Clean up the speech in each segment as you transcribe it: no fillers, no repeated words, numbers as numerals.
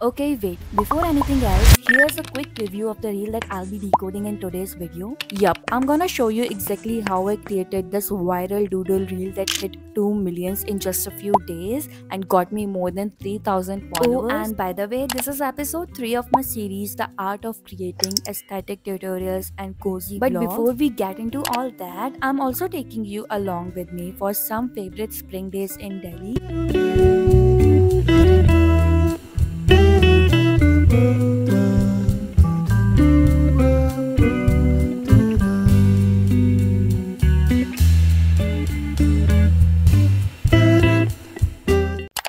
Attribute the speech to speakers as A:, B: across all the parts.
A: Okay, wait. Before anything else, here's a quick review of the reel that I'll be decoding in today's video. Yup, I'm gonna show you exactly how I created this viral doodle reel that hit 2 millions in just a few days and got me more than 3,000 followers. Oh, and by the way, this is episode 3 of my series, The Art of Creating Aesthetic Tutorials and Cozy But Vlogs. Before we get into all that, I'm also taking you along with me for some favorite spring days in Delhi.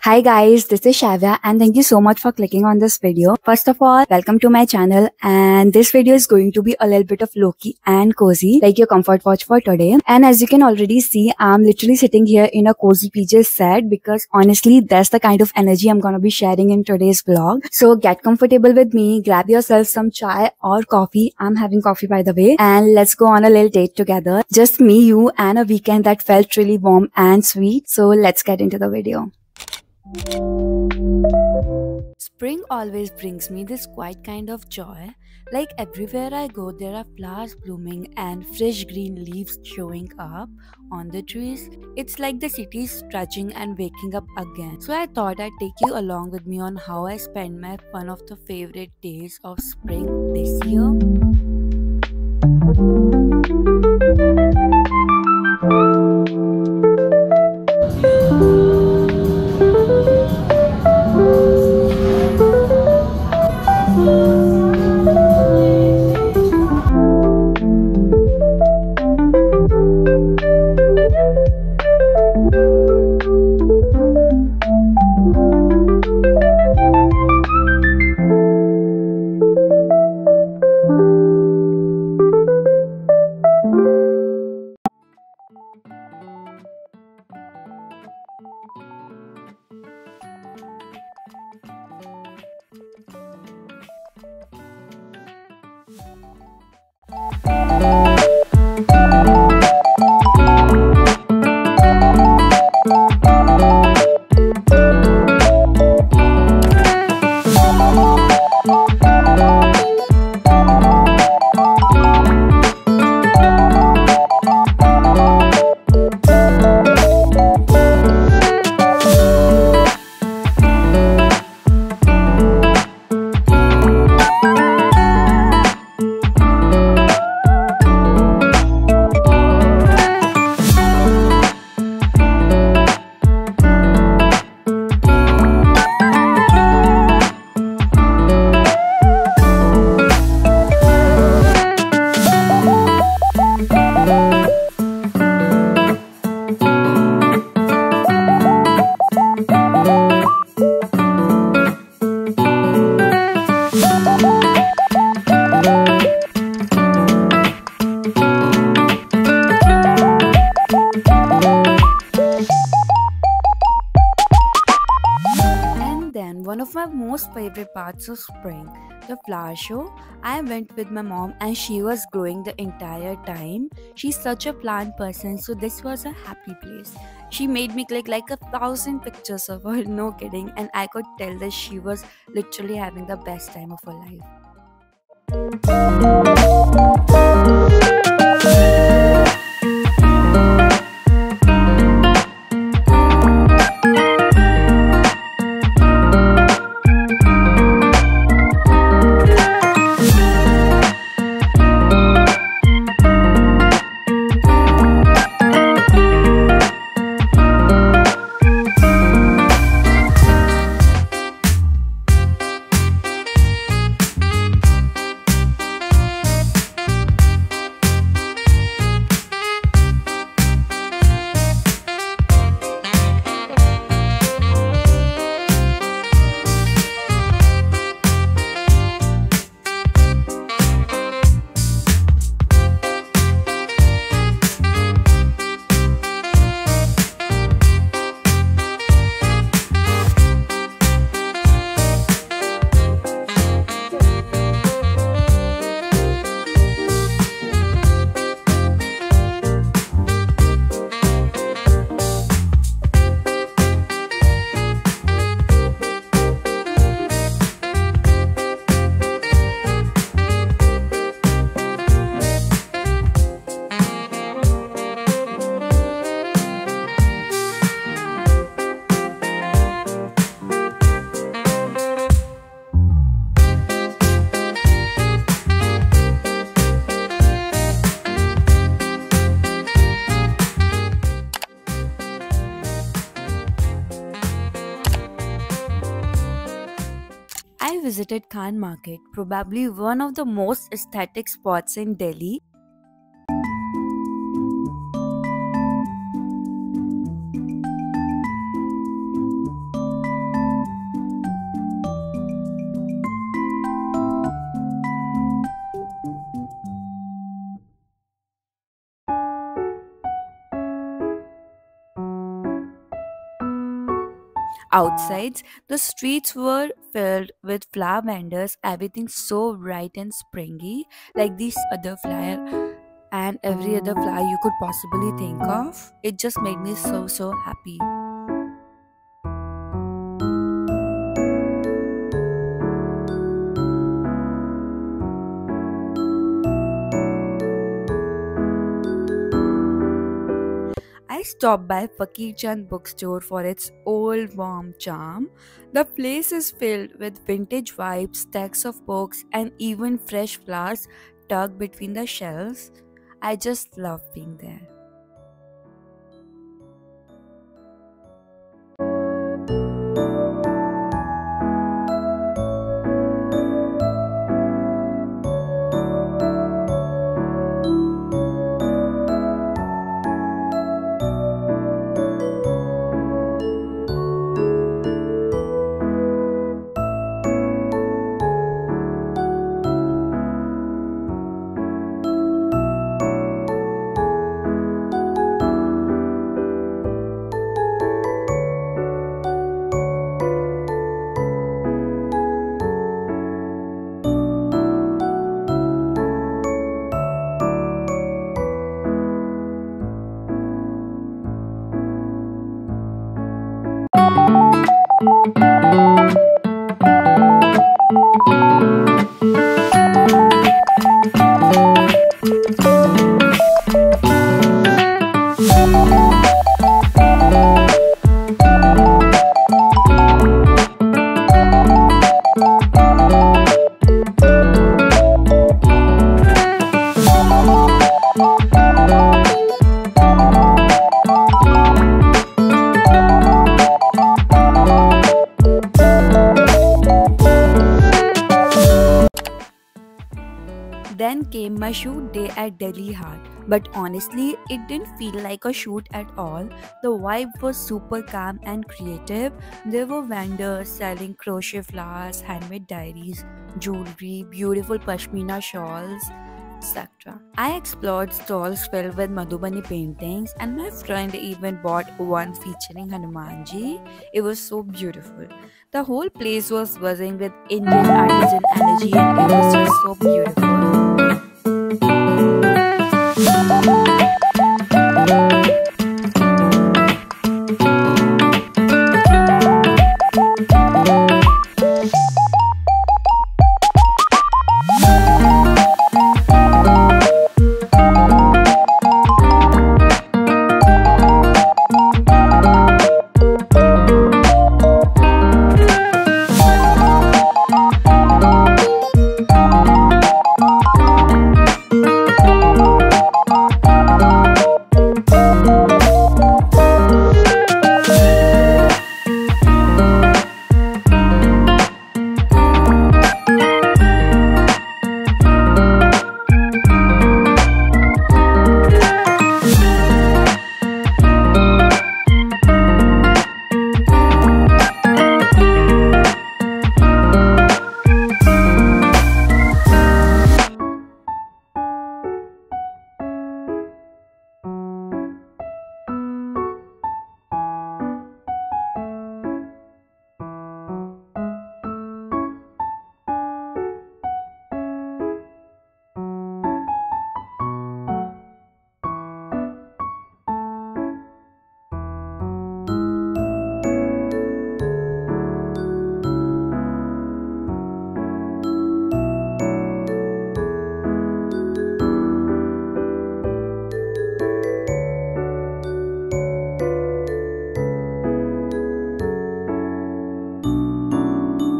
A: Hi guys, this is Shavya and thank you so much for clicking on this video. First of all, welcome to my channel, and this video is going to be a little bit of low-key and cozy, like your comfort watch for today. And as you can already see, I'm literally sitting here in a cozy PJ set because honestly, that's the kind of energy I'm gonna be sharing in today's vlog. So get comfortable with me, grab yourself some chai or coffee. I'm having coffee by the way, and let's go on a little date together. Just me, you, and a weekend that felt really warm and sweet. So let's get into the video. Spring always brings me this quiet kind of joy. Like everywhere I go, there are flowers blooming and fresh green leaves showing up on the trees. It's like the city is stretching and waking up again. So I thought I'd take you along with me on how I spend my one of the favorite days of spring this year. One of my most favorite parts of spring, the flower show. I went with my mom and she was growing the entire time. She's such a plant person, so this was a happy place. She made me click like 1,000 pictures of her, no kidding, and I could tell that she was literally having the best time of her life. I visited Khan Market, probably one of the most aesthetic spots in Delhi. Outside, the streets were filled with flower vendors, everything so bright and springy, like these other flower and every other flower you could possibly think of. It just made me so happy. I stopped by Fakir Chand bookstore for its old warm charm. The place is filled with vintage vibes, stacks of books, and even fresh flowers tucked between the shelves. I just love being there. Then came my shoot day at Delhi Heart. But honestly, it didn't feel like a shoot at all. The vibe was super calm and creative. There were vendors selling crochet flowers, handmade diaries, jewelry, beautiful pashmina shawls, etc. I explored stalls filled with Madhubani paintings, and my friend even bought one featuring Hanumanji. It was so beautiful. The whole place was buzzing with Indian artisan energy, and it was just so beautiful.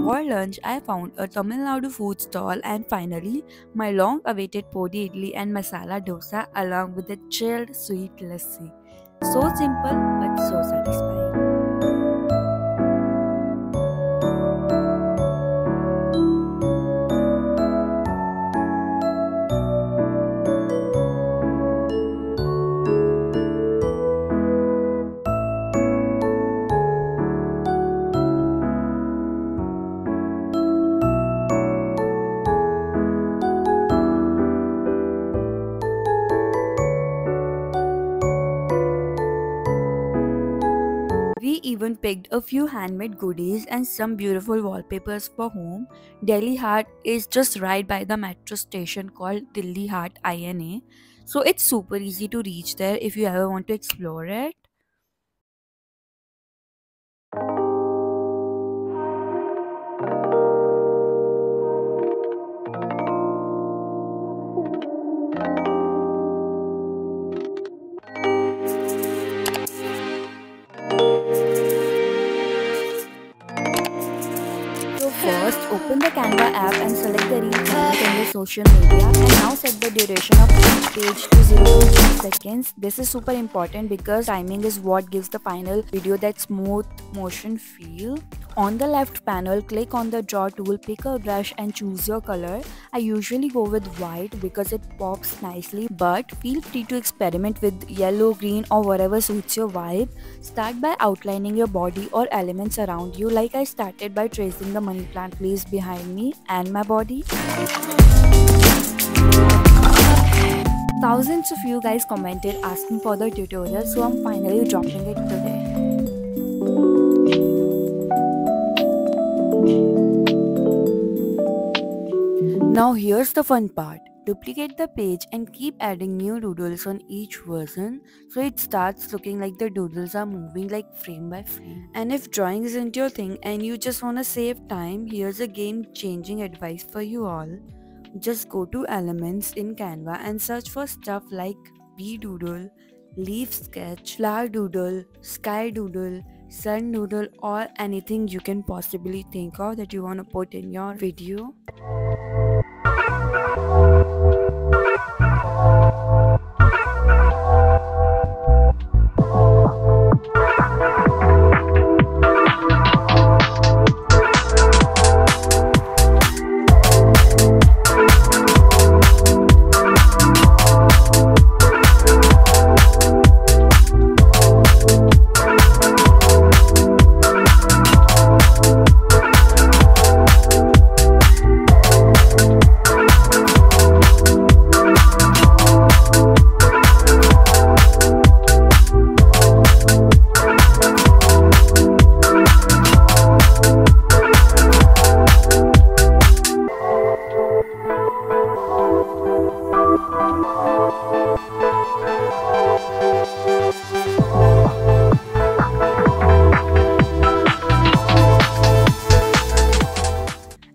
A: For lunch, I found a Tamil Nadu food stall, and finally, my long awaited podi idli and masala dosa along with a chilled sweet lassi. So simple but so satisfying. even picked a few handmade goodies and some beautiful wallpapers for home. Delhi Hat is just right by the metro station called Delhi Hat INA. So it's super easy to reach there if you ever want to explore it. So first, open the Canva app and select the reel format in your social media, and now set the duration of each page to 0.6 seconds. This is super important because timing is what gives the final video that smooth motion feel. On the left panel, click on the draw tool, pick a brush and choose your color. I usually go with white because it pops nicely, but feel free to experiment with yellow, green or whatever suits your vibe. Start by outlining your body or elements around you, like I started by tracing the money plant leaves behind me and my body. Thousands of you guys commented asking for the tutorial, so I'm finally dropping it today. Now here's the fun part. Duplicate the page and keep adding new doodles on each version so it starts looking like the doodles are moving like frame by frame. And if drawing isn't your thing and you just wanna save time, here's a game-changing advice for you all. Just go to Elements in Canva and search for stuff like bee doodle, leaf sketch, flower doodle, sky doodle, sun doodle, or anything you can possibly think of that you want to put in your video.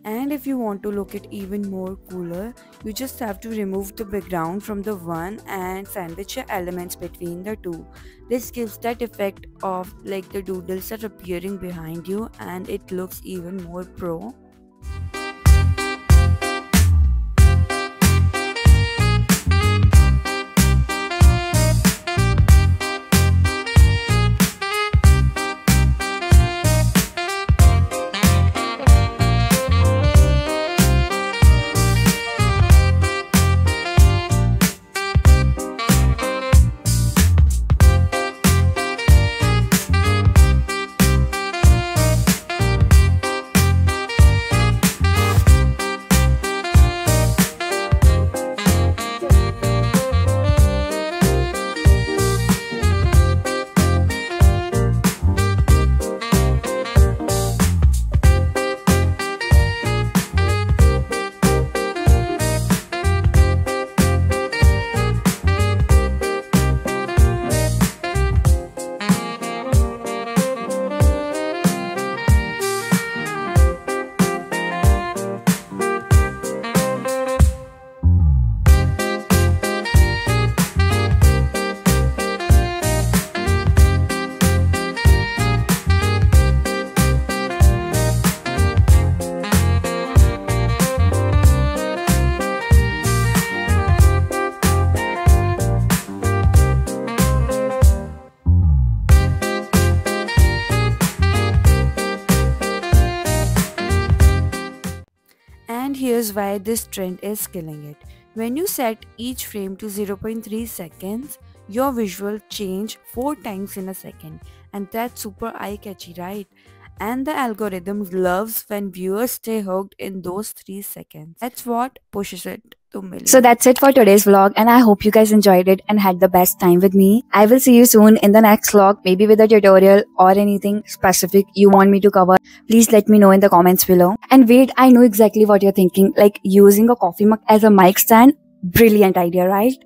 A: And if you want to look it even more cooler, you just have to remove the background from the one and sandwich your elements between the two. This gives that effect of like the doodles are appearing behind you and it looks even more pro. And here's why this trend is killing it. When you set each frame to 0.3 seconds, your visual change 4 times in a second, and that's super eye-catchy, right? And the algorithm loves when viewers stay hooked in those 3 seconds. That's what pushes it to millions. So that's it for today's vlog, and I hope you guys enjoyed it and had the best time with me. I will see you soon in the next vlog, maybe with a tutorial or anything specific you want me to cover. Please let me know in the comments below. And wait, I know exactly what you're thinking, like using a coffee mug as a mic stand. Brilliant idea, right?